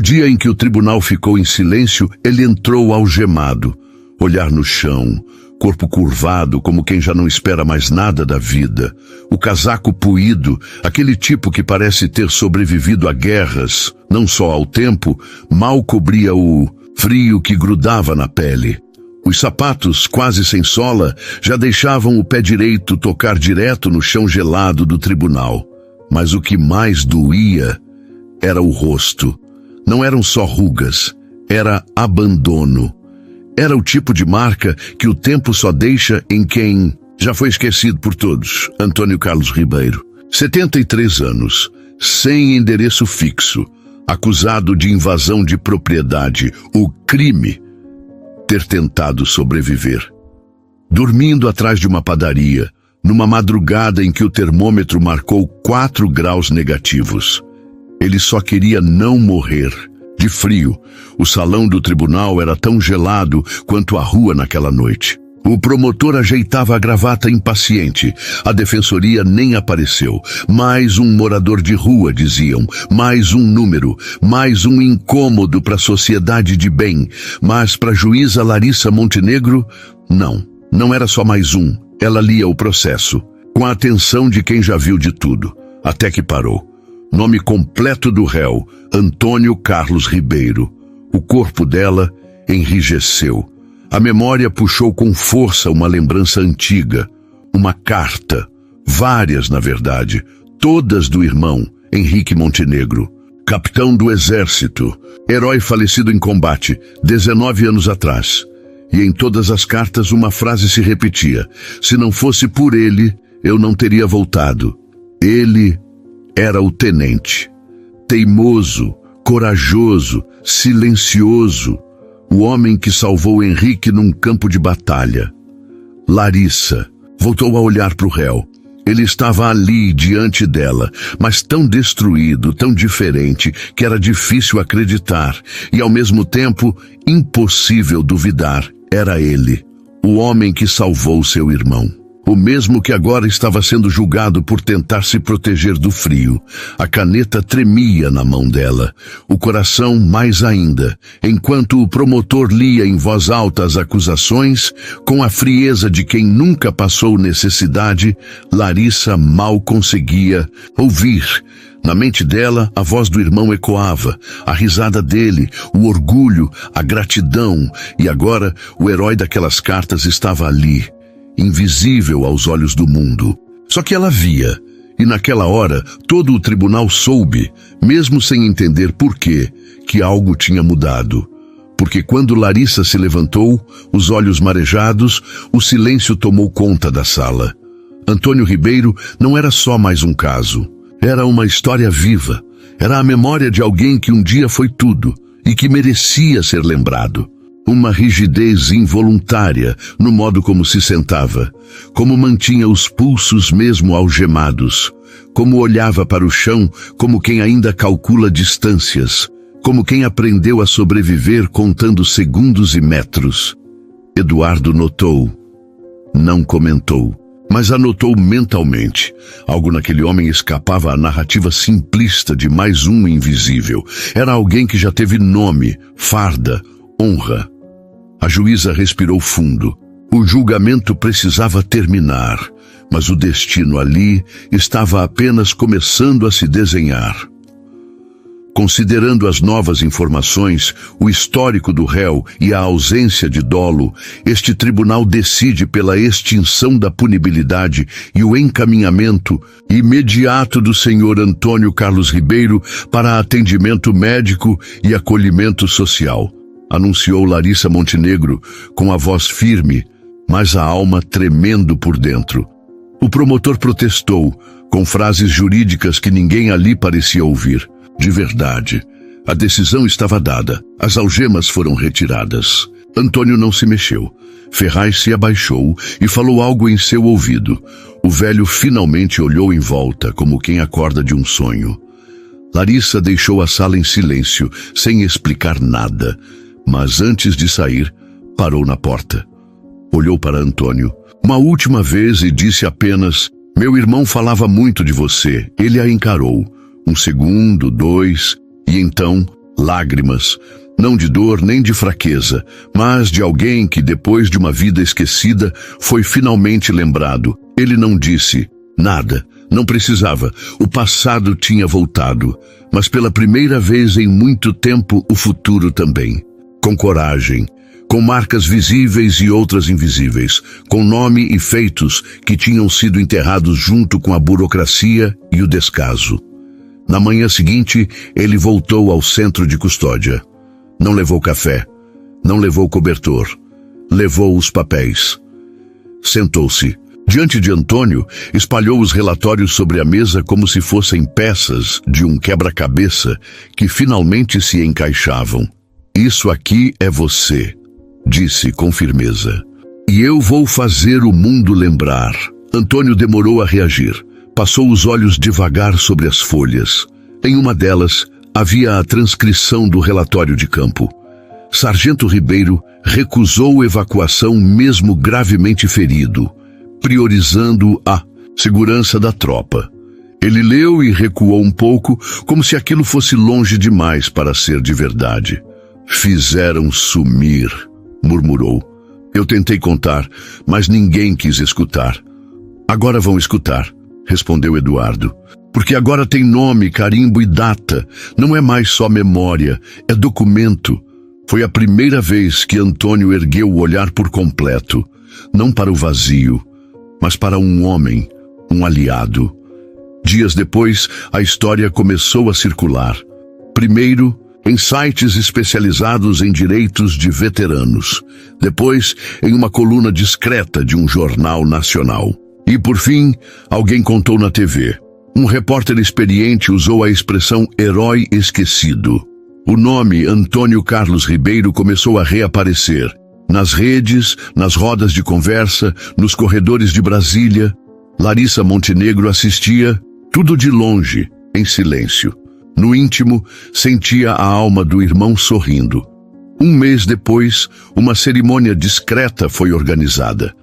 dia em que o tribunal ficou em silêncio, ele entrou algemado, olhar no chão, corpo curvado como quem já não espera mais nada da vida, o casaco puído, aquele tipo que parece ter sobrevivido a guerras, não só ao tempo, mal cobria o frio que grudava na pele. Os sapatos, quase sem sola, já deixavam o pé direito tocar direto no chão gelado do tribunal. Mas o que mais doía era o rosto. Não eram só rugas, era abandono. Era o tipo de marca que o tempo só deixa em quem já foi esquecido por todos. Antônio Carlos Ribeiro, 73 anos, sem endereço fixo, acusado de invasão de propriedade, o crime ter tentado sobreviver. Dormindo atrás de uma padaria, numa madrugada em que o termômetro marcou 4 graus negativos. Ele só queria não morrer. De frio, o salão do tribunal era tão gelado quanto a rua naquela noite. O promotor ajeitava a gravata impaciente. A defensoria nem apareceu. Mais um morador de rua, diziam. Mais um número. Mais um incômodo para a sociedade de bem. Mas para a juíza Larissa Montenegro, não era só mais um. Ela lia o processo, com a atenção de quem já viu de tudo. Até que parou. Nome completo do réu, Antônio Carlos Ribeiro. O corpo dela enrijeceu. A memória puxou com força uma lembrança antiga. Uma carta. Várias, na verdade. Todas do irmão, Henrique Montenegro. Capitão do Exército. Herói falecido em combate, 19 anos atrás. E em todas as cartas uma frase se repetia. Se não fosse por ele, eu não teria voltado. Ele era o tenente. Teimoso, corajoso, silencioso. O homem que salvou Henrique num campo de batalha. Larissa voltou a olhar para o réu. Ele estava ali, diante dela, mas tão destruído, tão diferente, que era difícil acreditar e, ao mesmo tempo, impossível duvidar. Era ele, o homem que salvou seu irmão. O mesmo que agora estava sendo julgado por tentar se proteger do frio. A caneta tremia na mão dela, o coração mais ainda, enquanto o promotor lia em voz alta as acusações, com a frieza de quem nunca passou necessidade. Larissa mal conseguia ouvir. Na mente dela, a voz do irmão ecoava, a risada dele, o orgulho, a gratidão, e agora o herói daquelas cartas estava ali, invisível aos olhos do mundo. Só que ela via, e naquela hora todo o tribunal soube, mesmo sem entender por quê, que algo tinha mudado. Porque quando Larissa se levantou, os olhos marejados, o silêncio tomou conta da sala. Antônio Ribeiro não era só mais um caso. Era uma história viva. Era a memória de alguém que um dia foi tudo e que merecia ser lembrado. Uma rigidez involuntária no modo como se sentava, como mantinha os pulsos mesmo algemados, como olhava para o chão como quem ainda calcula distâncias, como quem aprendeu a sobreviver contando segundos e metros. Eduardo notou, não comentou, mas anotou mentalmente. Algo naquele homem escapava à narrativa simplista de mais um invisível. Era alguém que já teve nome, farda, honra. A juíza respirou fundo. O julgamento precisava terminar, mas o destino ali estava apenas começando a se desenhar. Considerando as novas informações, o histórico do réu e a ausência de dolo, este tribunal decide pela extinção da punibilidade e o encaminhamento imediato do senhor Antônio Carlos Ribeiro para atendimento médico e acolhimento social, anunciou Larissa Montenegro com a voz firme, mas a alma tremendo por dentro. O promotor protestou, com frases jurídicas que ninguém ali parecia ouvir. De verdade, a decisão estava dada. As algemas foram retiradas. Antônio não se mexeu. Ferraz se abaixou e falou algo em seu ouvido. O velho finalmente olhou em volta, como quem acorda de um sonho. Larissa deixou a sala em silêncio, sem explicar nada. Mas antes de sair, parou na porta. Olhou para Antônio uma última vez e disse apenas: "Meu irmão falava muito de você." Ele a encarou. Um segundo, 2, e então Lágrimas, não de dor nem de fraqueza, mas de alguém que, depois de uma vida esquecida, foi finalmente lembrado. Ele não disse nada, não precisava, o passado tinha voltado, mas pela primeira vez em muito tempo o futuro também. Com coragem, com marcas visíveis e outras invisíveis, com nome e feitos que tinham sido enterrados junto com a burocracia e o descaso. Na manhã seguinte, ele voltou ao centro de custódia. Não levou café, não levou cobertor, levou os papéis. Sentou-se. Diante de Antônio, espalhou os relatórios sobre a mesa como se fossem peças de um quebra-cabeça que finalmente se encaixavam. Isso aqui é você, disse com firmeza. E eu vou fazer o mundo lembrar. Antônio demorou a reagir. Passou os olhos devagar sobre as folhas. Em uma delas, havia a transcrição do relatório de campo. Sargento Ribeiro recusou evacuação mesmo gravemente ferido, priorizando a segurança da tropa. Ele leu e recuou um pouco, como se aquilo fosse longe demais para ser de verdade. Fizeram sumir, murmurou. Eu tentei contar, mas ninguém quis escutar. Agora vão escutar, respondeu Eduardo. Porque agora tem nome, carimbo e data. Não é mais só memória, é documento. Foi a primeira vez que Antônio ergueu o olhar por completo, não para o vazio, mas para um homem, um aliado. Dias depois, a história começou a circular. Primeiro, em sites especializados em direitos de veteranos. Depois, em uma coluna discreta de um jornal nacional. E, por fim, alguém contou na TV. Um repórter experiente usou a expressão herói esquecido. O nome Antônio Carlos Ribeiro começou a reaparecer. Nas redes, nas rodas de conversa, nos corredores de Brasília. Larissa Montenegro assistia, tudo de longe, em silêncio. No íntimo, sentia a alma do irmão sorrindo. Um mês depois, uma cerimônia discreta foi organizada.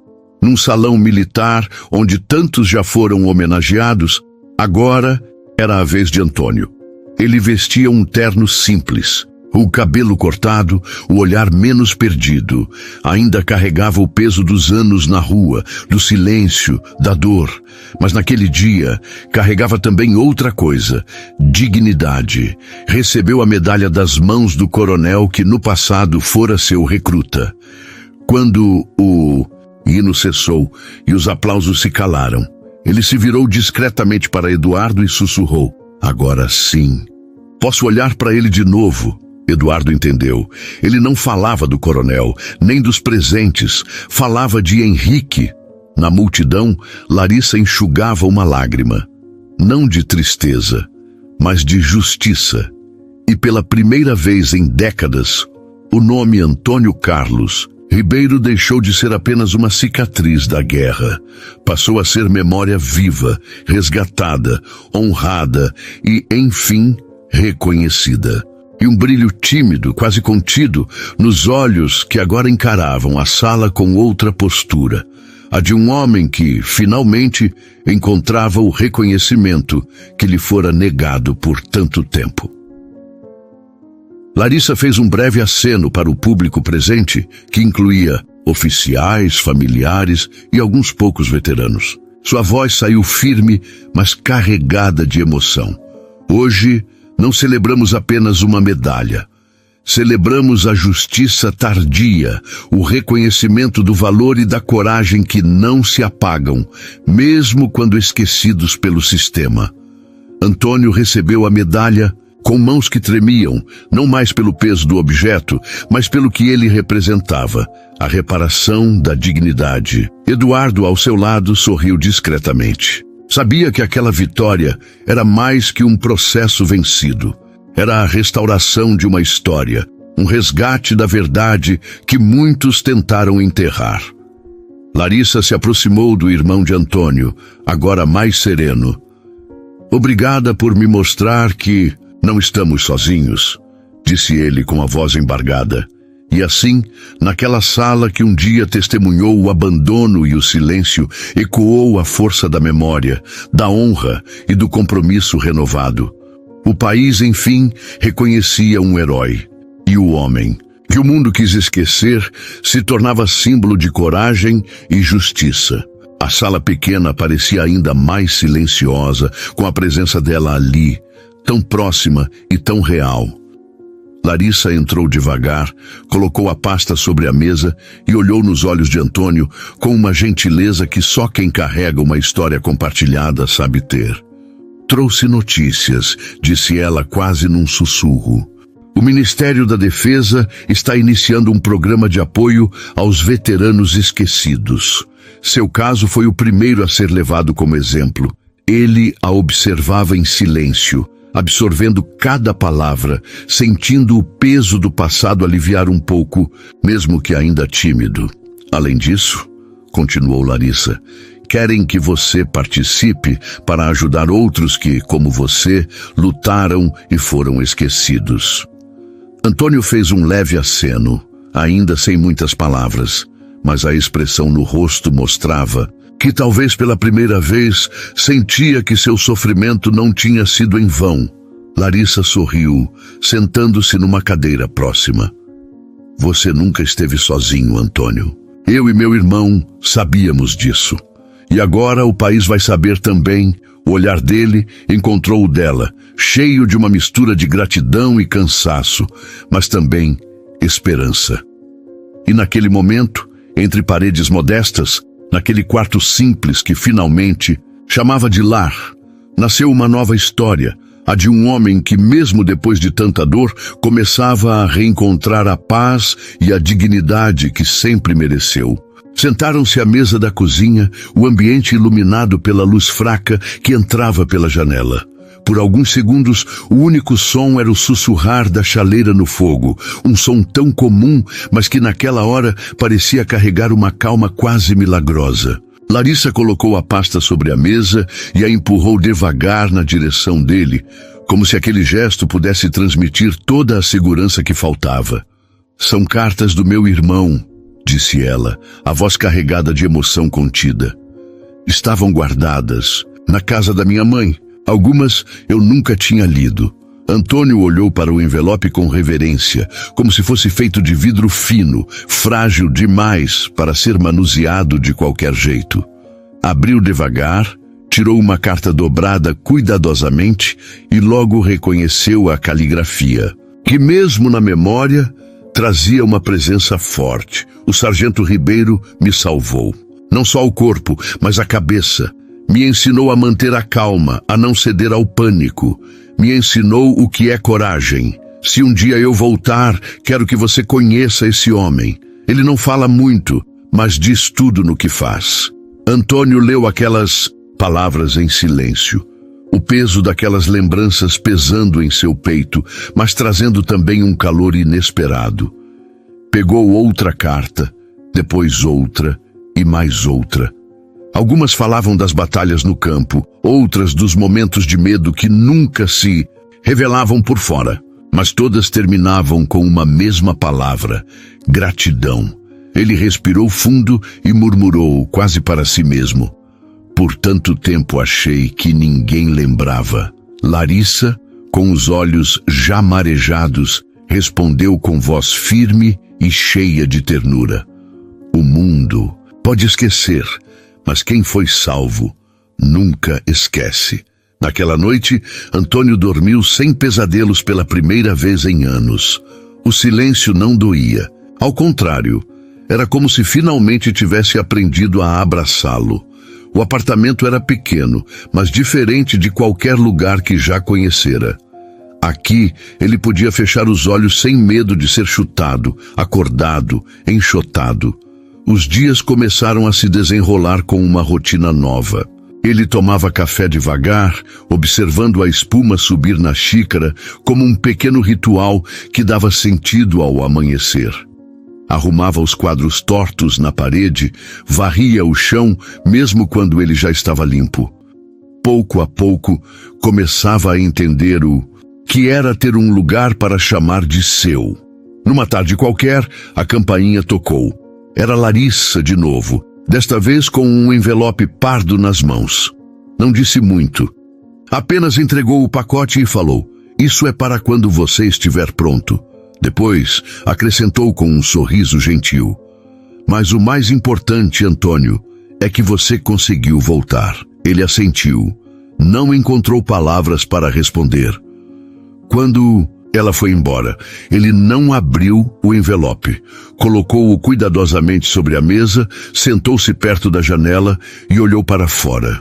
Num salão militar, onde tantos já foram homenageados, agora era a vez de Antônio. Ele vestia um terno simples, o cabelo cortado, o olhar menos perdido. Ainda carregava o peso dos anos na rua, do silêncio, da dor. Mas naquele dia, carregava também outra coisa, dignidade. Recebeu a medalha das mãos do coronel que no passado fora seu recruta. Quando o hino cessou e os aplausos se calaram, ele se virou discretamente para Eduardo e sussurrou: agora sim. Posso olhar para ele de novo? Eduardo entendeu. Ele não falava do coronel, nem dos presentes. Falava de Henrique. Na multidão, Larissa enxugava uma lágrima. Não de tristeza, mas de justiça. E pela primeira vez em décadas, o nome Antônio Carlos Ribeiro deixou de ser apenas uma cicatriz da guerra. Passou a ser memória viva, resgatada, honrada e, enfim, reconhecida. E um brilho tímido, quase contido, nos olhos que agora encaravam a sala com outra postura. A de um homem que, finalmente, encontrava o reconhecimento que lhe fora negado por tanto tempo. Larissa fez um breve aceno para o público presente, que incluía oficiais, familiares e alguns poucos veteranos. Sua voz saiu firme, mas carregada de emoção. Hoje, não celebramos apenas uma medalha. Celebramos a justiça tardia, o reconhecimento do valor e da coragem que não se apagam, mesmo quando esquecidos pelo sistema. Antônio recebeu a medalha com mãos que tremiam, não mais pelo peso do objeto, mas pelo que ele representava, a reparação da dignidade. Eduardo, ao seu lado, sorriu discretamente. Sabia que aquela vitória era mais que um processo vencido. Era a restauração de uma história, um resgate da verdade que muitos tentaram enterrar. Larissa se aproximou do irmão de Antônio, agora mais sereno. Obrigada por me mostrar que não estamos sozinhos, disse ele com a voz embargada. E assim, naquela sala que um dia testemunhou o abandono e o silêncio, ecoou a força da memória, da honra e do compromisso renovado. O país, enfim, reconhecia um herói. E o homem, que o mundo quis esquecer, se tornava símbolo de coragem e justiça. A sala pequena parecia ainda mais silenciosa, com a presença dela ali, tão próxima e tão real. Larissa entrou devagar, colocou a pasta sobre a mesa e olhou nos olhos de Antônio com uma gentileza que só quem carrega uma história compartilhada sabe ter. Trouxe notícias, disse ela quase num sussurro. O Ministério da Defesa está iniciando um programa de apoio aos veteranos esquecidos. Seu caso foi o primeiro a ser levado como exemplo. Ele a observava em silêncio, absorvendo cada palavra, sentindo o peso do passado aliviar um pouco, mesmo que ainda tímido. Além disso, continuou Larissa, querem que você participe para ajudar outros que, como você, lutaram e foram esquecidos. Antônio fez um leve aceno, ainda sem muitas palavras, mas a expressão no rosto mostrava que talvez pela primeira vez sentia que seu sofrimento não tinha sido em vão. Larissa sorriu, sentando-se numa cadeira próxima. Você nunca esteve sozinho, Antônio. Eu e meu irmão sabíamos disso. E agora o país vai saber também. O olhar dele encontrou o dela, cheio de uma mistura de gratidão e cansaço, mas também esperança. E naquele momento, entre paredes modestas, naquele quarto simples que finalmente chamava de lar, nasceu uma nova história, a de um homem que, mesmo depois de tanta dor, começava a reencontrar a paz e a dignidade que sempre mereceu. Sentaram-se à mesa da cozinha, o ambiente iluminado pela luz fraca que entrava pela janela. Por alguns segundos, o único som era o sussurrar da chaleira no fogo, um som tão comum, mas que naquela hora parecia carregar uma calma quase milagrosa. Larissa colocou a pasta sobre a mesa e a empurrou devagar na direção dele, como se aquele gesto pudesse transmitir toda a segurança que faltava. São cartas do meu irmão, disse ela, a voz carregada de emoção contida. Estavam guardadas na casa da minha mãe. Algumas eu nunca tinha lido. Antônio olhou para o envelope com reverência, como se fosse feito de vidro fino, frágil demais para ser manuseado de qualquer jeito. Abriu devagar, tirou uma carta dobrada cuidadosamente e logo reconheceu a caligrafia, que mesmo na memória trazia uma presença forte. O sargento Ribeiro me salvou. Não só o corpo, mas a cabeça. Me ensinou a manter a calma, a não ceder ao pânico. Me ensinou o que é coragem. Se um dia eu voltar, quero que você conheça esse homem. Ele não fala muito, mas diz tudo no que faz. Antônio leu aquelas palavras em silêncio. O peso daquelas lembranças pesando em seu peito, mas trazendo também um calor inesperado. Pegou outra carta, depois outra e mais outra. Algumas falavam das batalhas no campo, outras dos momentos de medo que nunca se revelavam por fora, mas todas terminavam com uma mesma palavra: gratidão. Ele respirou fundo e murmurou, quase para si mesmo: por tanto tempo achei que ninguém lembrava. Larissa, com os olhos já marejados, respondeu com voz firme e cheia de ternura: o mundo pode esquecer, mas quem foi salvo nunca esquece. Naquela noite, Antônio dormiu sem pesadelos pela primeira vez em anos. O silêncio não doía. Ao contrário, era como se finalmente tivesse aprendido a abraçá-lo. O apartamento era pequeno, mas diferente de qualquer lugar que já conhecera. Aqui, ele podia fechar os olhos sem medo de ser chutado, acordado, enxotado. Os dias começaram a se desenrolar com uma rotina nova. Ele tomava café devagar, observando a espuma subir na xícara como um pequeno ritual que dava sentido ao amanhecer. Arrumava os quadros tortos na parede, varria o chão mesmo quando ele já estava limpo. Pouco a pouco, começava a entender o que era ter um lugar para chamar de seu. Numa tarde qualquer, a campainha tocou. Era Larissa de novo, desta vez com um envelope pardo nas mãos. Não disse muito. Apenas entregou o pacote e falou: Isso é para quando você estiver pronto. Depois, acrescentou com um sorriso gentil: mas o mais importante, Antônio, é que você conseguiu voltar. Ele assentiu. Não encontrou palavras para responder. Quando ela foi embora, ele não abriu o envelope. Colocou-o cuidadosamente sobre a mesa, sentou-se perto da janela e olhou para fora.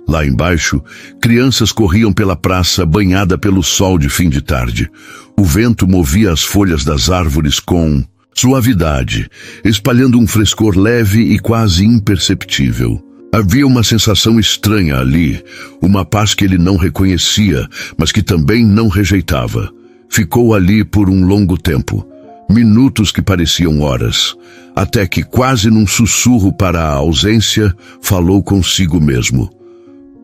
Lá embaixo, crianças corriam pela praça, banhada pelo sol de fim de tarde. O vento movia as folhas das árvores com suavidade, espalhando um frescor leve e quase imperceptível. Havia uma sensação estranha ali, uma paz que ele não reconhecia, mas que também não rejeitava. Ficou ali por um longo tempo, minutos que pareciam horas, até que, quase num sussurro para a ausência, falou consigo mesmo.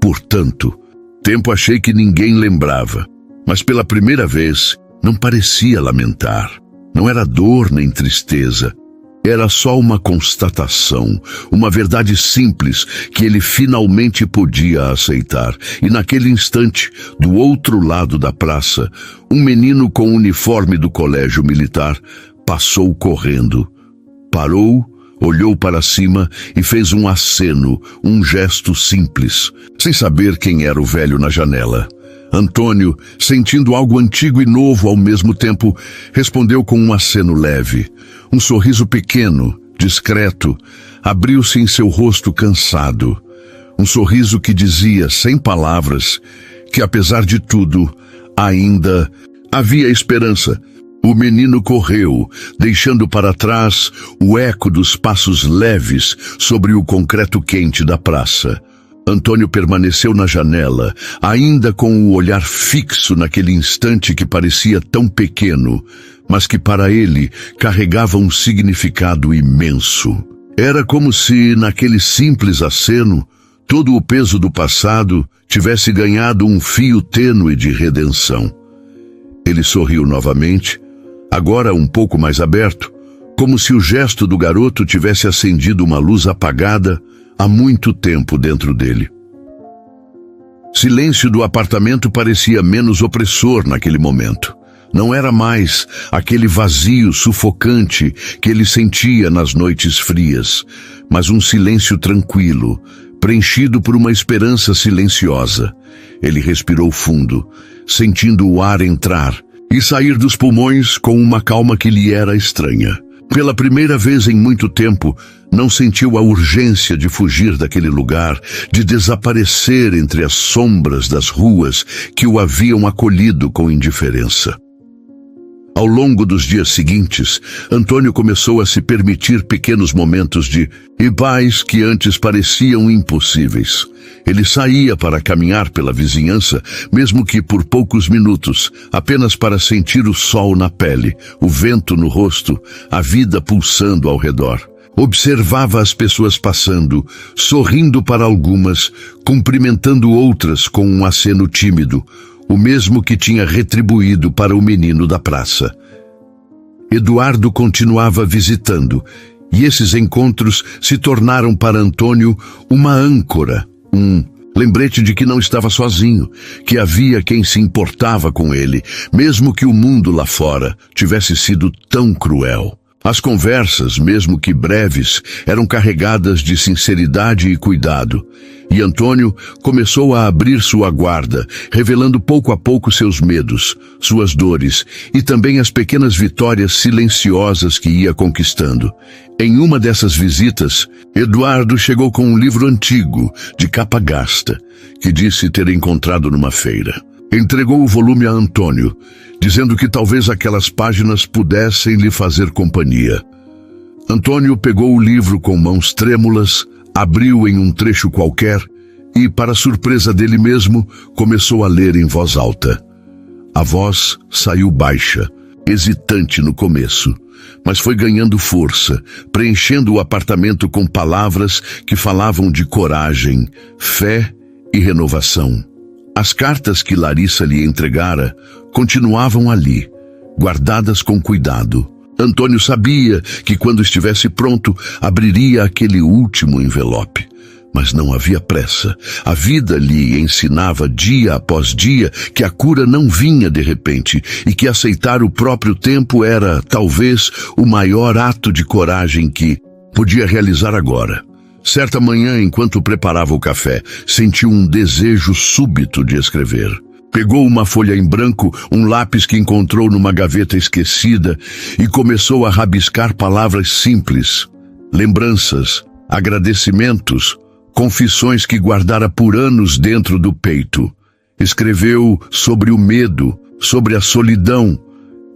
Portanto, tempo achei que ninguém lembrava, mas pela primeira vez não parecia lamentar. Não era dor nem tristeza. Era só uma constatação, uma verdade simples que ele finalmente podia aceitar. E naquele instante, do outro lado da praça, um menino com o uniforme do colégio militar passou correndo. Parou, olhou para cima e fez um aceno, um gesto simples, sem saber quem era o velho na janela. Antônio, sentindo algo antigo e novo ao mesmo tempo, respondeu com um aceno leve. Um sorriso pequeno, discreto, abriu-se em seu rosto cansado. Um sorriso que dizia, sem palavras, que apesar de tudo, ainda havia esperança. O menino correu, deixando para trás o eco dos passos leves sobre o concreto quente da praça. Antônio permaneceu na janela, ainda com o olhar fixo naquele instante que parecia tão pequeno, mas que para ele carregava um significado imenso. Era como se, naquele simples aceno, todo o peso do passado tivesse ganhado um fio tênue de redenção. Ele sorriu novamente, agora um pouco mais aberto, como se o gesto do garoto tivesse acendido uma luz apagada há muito tempo dentro dele. Silêncio do apartamento parecia menos opressor naquele momento. Não era mais aquele vazio sufocante que ele sentia nas noites frias, mas um silêncio tranquilo, preenchido por uma esperança silenciosa. Ele respirou fundo, sentindo o ar entrar e sair dos pulmões com uma calma que lhe era estranha. Pela primeira vez em muito tempo, não sentiu a urgência de fugir daquele lugar, de desaparecer entre as sombras das ruas que o haviam acolhido com indiferença. Ao longo dos dias seguintes, Antônio começou a se permitir pequenos momentos de paz que antes pareciam impossíveis. Ele saía para caminhar pela vizinhança, mesmo que por poucos minutos, apenas para sentir o sol na pele, o vento no rosto, a vida pulsando ao redor. Observava as pessoas passando, sorrindo para algumas, cumprimentando outras com um aceno tímido, o mesmo que tinha retribuído para o menino da praça. Eduardo continuava visitando, e esses encontros se tornaram para Antônio uma âncora, um lembrete de que não estava sozinho, que havia quem se importava com ele, mesmo que o mundo lá fora tivesse sido tão cruel. As conversas, mesmo que breves, eram carregadas de sinceridade e cuidado, e Antônio começou a abrir sua guarda, revelando pouco a pouco seus medos, suas dores e também as pequenas vitórias silenciosas que ia conquistando. Em uma dessas visitas, Eduardo chegou com um livro antigo, de capa gasta, que disse ter encontrado numa feira. Entregou o volume a Antônio, dizendo que talvez aquelas páginas pudessem lhe fazer companhia. Antônio pegou o livro com mãos trêmulas, abriu em um trecho qualquer e, para surpresa dele mesmo, começou a ler em voz alta. A voz saiu baixa, hesitante no começo, mas foi ganhando força, preenchendo o apartamento com palavras que falavam de coragem, fé e renovação. As cartas que Larissa lhe entregara continuavam ali, guardadas com cuidado. Antônio sabia que quando estivesse pronto, abriria aquele último envelope. Mas não havia pressa. A vida lhe ensinava dia após dia que a cura não vinha de repente e que aceitar o próprio tempo era, talvez, o maior ato de coragem que podia realizar agora. Certa manhã, enquanto preparava o café, sentiu um desejo súbito de escrever. Pegou uma folha em branco, um lápis que encontrou numa gaveta esquecida e começou a rabiscar palavras simples, lembranças, agradecimentos, confissões que guardara por anos dentro do peito. Escreveu sobre o medo, sobre a solidão,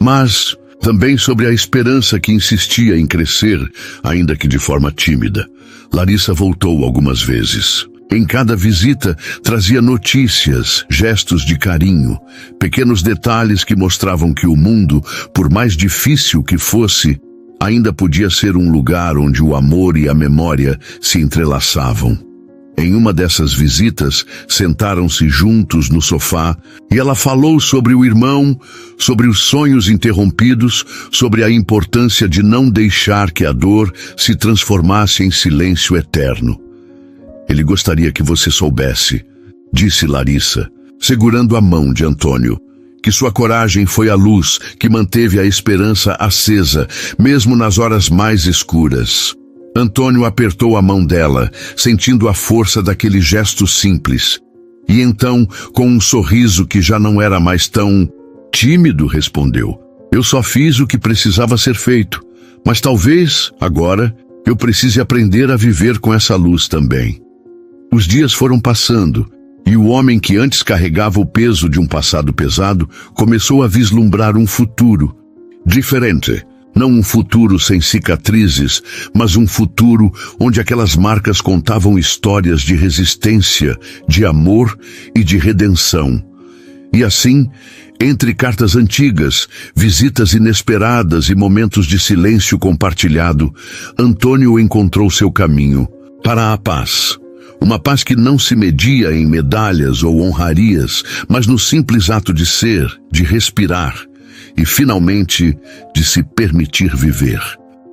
mas também sobre a esperança que insistia em crescer, ainda que de forma tímida. Larissa voltou algumas vezes. Em cada visita, trazia notícias, gestos de carinho, pequenos detalhes que mostravam que o mundo, por mais difícil que fosse, ainda podia ser um lugar onde o amor e a memória se entrelaçavam. Em uma dessas visitas, sentaram-se juntos no sofá e ela falou sobre o irmão, sobre os sonhos interrompidos, sobre a importância de não deixar que a dor se transformasse em silêncio eterno. Ele gostaria que você soubesse, disse Larissa, segurando a mão de Antônio, que sua coragem foi a luz que manteve a esperança acesa, mesmo nas horas mais escuras. Antônio apertou a mão dela, sentindo a força daquele gesto simples. E então, com um sorriso que já não era mais tão tímido, respondeu: eu só fiz o que precisava ser feito, mas talvez, agora, eu precise aprender a viver com essa luz também. Os dias foram passando, e o homem que antes carregava o peso de um passado pesado começou a vislumbrar um futuro diferente. Não um futuro sem cicatrizes, mas um futuro onde aquelas marcas contavam histórias de resistência, de amor e de redenção. E assim, entre cartas antigas, visitas inesperadas e momentos de silêncio compartilhado, Antônio encontrou seu caminho para a paz. Uma paz que não se media em medalhas ou honrarias, mas no simples ato de ser, de respirar e, finalmente, de se permitir viver.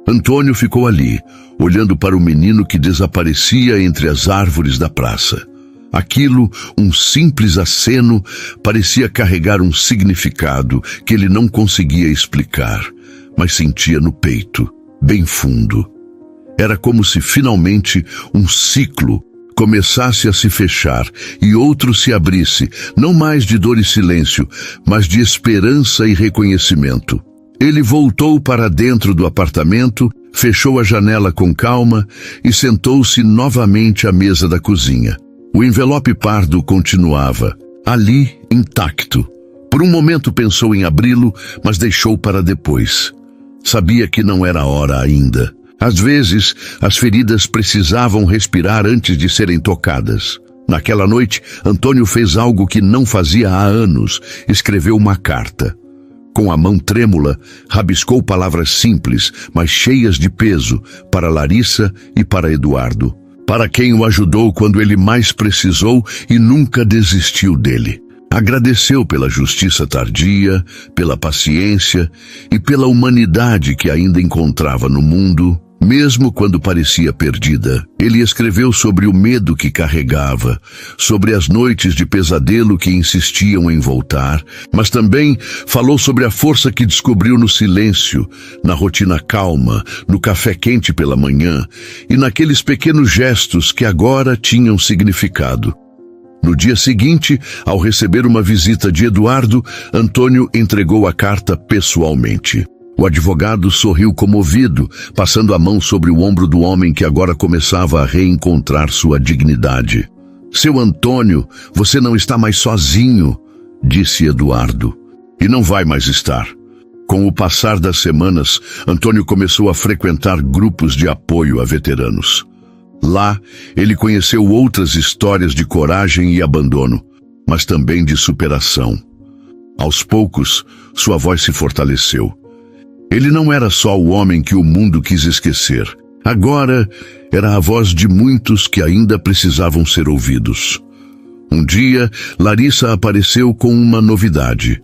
Antônio ficou ali, olhando para o menino que desaparecia entre as árvores da praça. Aquilo, um simples aceno, parecia carregar um significado que ele não conseguia explicar, mas sentia no peito, bem fundo. Era como se, finalmente, um ciclo começasse a se fechar e outro se abrisse, não mais de dor e silêncio, mas de esperança e reconhecimento. Ele voltou para dentro do apartamento, fechou a janela com calma e sentou-se novamente à mesa da cozinha. O envelope pardo continuava, ali, intacto. Por um momento pensou em abri-lo, mas deixou para depois. Sabia que não era hora ainda. Às vezes, as feridas precisavam respirar antes de serem tocadas. Naquela noite, Antônio fez algo que não fazia há anos. Escreveu uma carta. Com a mão trêmula, rabiscou palavras simples, mas cheias de peso, para Larissa e para Eduardo. Para quem o ajudou quando ele mais precisou e nunca desistiu dele. Agradeceu pela justiça tardia, pela paciência e pela humanidade que ainda encontrava no mundo, mesmo quando parecia perdida. Ele escreveu sobre o medo que carregava, sobre as noites de pesadelo que insistiam em voltar, mas também falou sobre a força que descobriu no silêncio, na rotina calma, no café quente pela manhã e naqueles pequenos gestos que agora tinham significado. No dia seguinte, ao receber uma visita de Eduardo, Antônio entregou a carta pessoalmente. O advogado sorriu comovido, passando a mão sobre o ombro do homem que agora começava a reencontrar sua dignidade. Seu Antônio, você não está mais sozinho, disse Eduardo. E não vai mais estar. Com o passar das semanas, Antônio começou a frequentar grupos de apoio a veteranos. Lá, ele conheceu outras histórias de coragem e abandono, mas também de superação. Aos poucos, sua voz se fortaleceu. Ele não era só o homem que o mundo quis esquecer. Agora, era a voz de muitos que ainda precisavam ser ouvidos. Um dia, Larissa apareceu com uma novidade.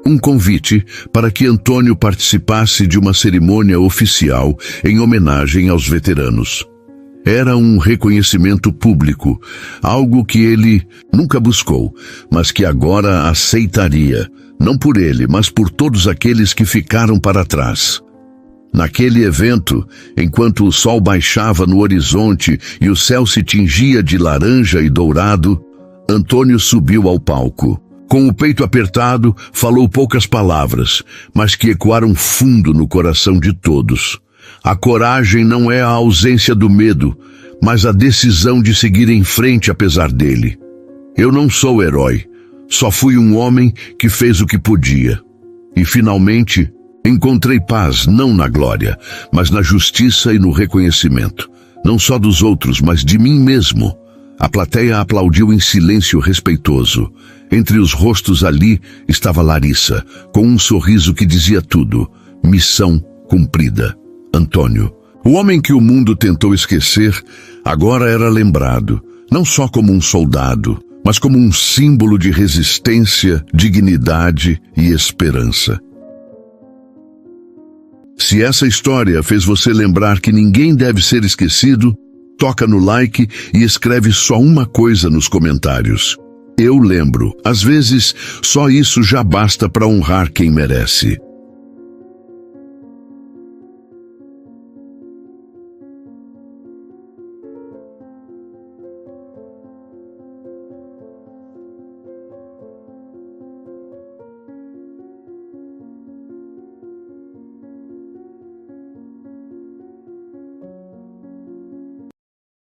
Um convite para que Antônio participasse de uma cerimônia oficial em homenagem aos veteranos. Era um reconhecimento público, algo que ele nunca buscou, mas que agora aceitaria, não por ele, mas por todos aqueles que ficaram para trás. Naquele evento, enquanto o sol baixava no horizonte e o céu se tingia de laranja e dourado, Antônio subiu ao palco. Com o peito apertado, falou poucas palavras, mas que ecoaram fundo no coração de todos. A coragem não é a ausência do medo, mas a decisão de seguir em frente apesar dele. Eu não sou herói, só fui um homem que fez o que podia. E finalmente, encontrei paz não na glória, mas na justiça e no reconhecimento, não só dos outros, mas de mim mesmo. A plateia aplaudiu em silêncio respeitoso. Entre os rostos ali estava Larissa, com um sorriso que dizia tudo: missão cumprida. Antônio, o homem que o mundo tentou esquecer, agora era lembrado, não só como um soldado, mas como um símbolo de resistência, dignidade e esperança. Se essa história fez você lembrar que ninguém deve ser esquecido, toca no like e escreve só uma coisa nos comentários. Eu lembro, às vezes, só isso já basta para honrar quem merece.